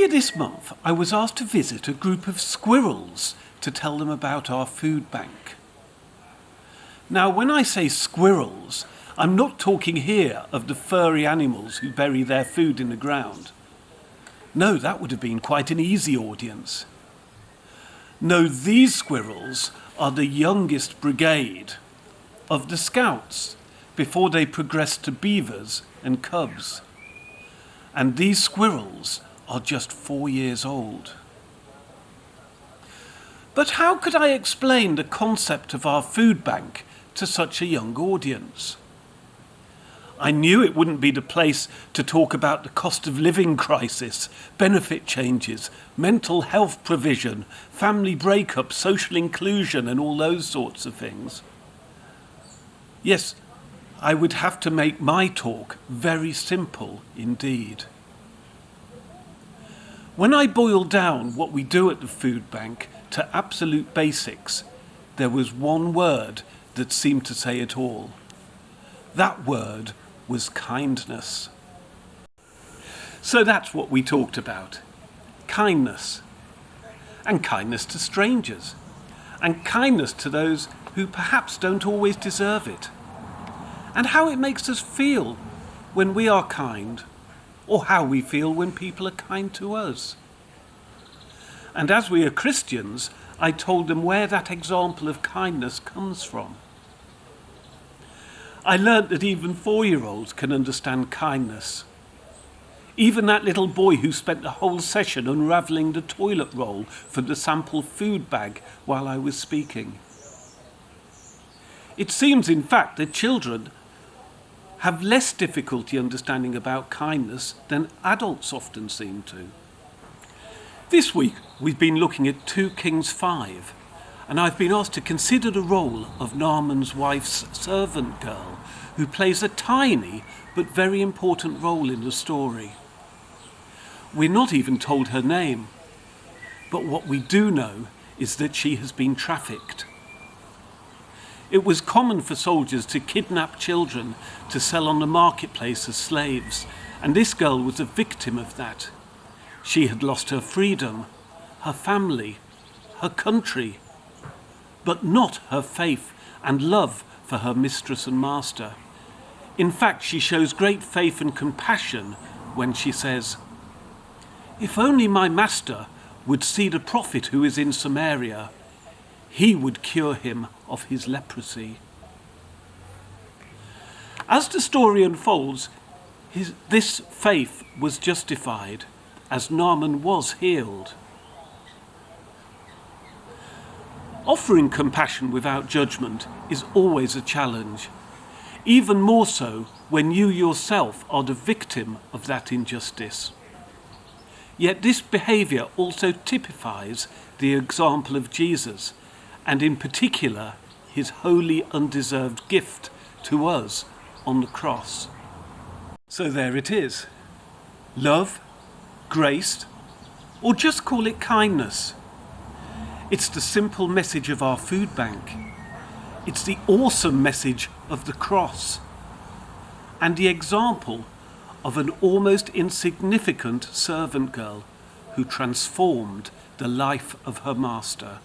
Earlier this month, I was asked to visit a group of squirrels to tell them about our food bank. Now, when I say squirrels, I'm not talking here of the furry animals who bury their food in the ground. No, that would have been quite an easy audience. No, these squirrels are the youngest brigade of the Scouts before they progressed to beavers and cubs. And these squirrels are just 4 years old. But how could I explain the concept of our food bank to such a young audience? I knew it wouldn't be the place to talk about the cost of living crisis, benefit changes, mental health provision, family breakup, social inclusion, and all those sorts of things. Yes, I would have to make my talk very simple indeed. When I boiled down what we do at the food bank to absolute basics, there was one word that seemed to say it all. That word was kindness. So that's what we talked about. Kindness. And kindness to strangers. And kindness to those who perhaps don't always deserve it. And how it makes us feel when we are kind, or how we feel when people are kind to us. And as we are Christians, I told them where that example of kindness comes from. I learnt that even 4-year-olds can understand kindness. Even that little boy who spent the whole session unravelling the toilet roll from the sample food bag while I was speaking. It seems, in fact, that children have less difficulty understanding about kindness than adults often seem to. This week, we've been looking at 2 Kings 5, and I've been asked to consider the role of Naaman's wife's servant girl, who plays a tiny but very important role in the story. We're not even told her name, but what we do know is that she has been trafficked. It was common for soldiers to kidnap children to sell on the marketplace as slaves, and this girl was a victim of that. She had lost her freedom, her family, her country, but not her faith and love for her mistress and master. In fact, she shows great faith and compassion when she says, "If only my master would see the prophet who is in Samaria, he would cure him of his leprosy." As the story unfolds, this faith was justified as Naaman was healed. Offering compassion without judgment is always a challenge, even more so when you yourself are the victim of that injustice. Yet this behaviour also typifies the example of Jesus, and in particular his wholly undeserved gift to us on the cross. So there it is. Love, grace, or just call it kindness. It's the simple message of our food bank. It's the awesome message of the cross. And the example of an almost insignificant servant girl who transformed the life of her master.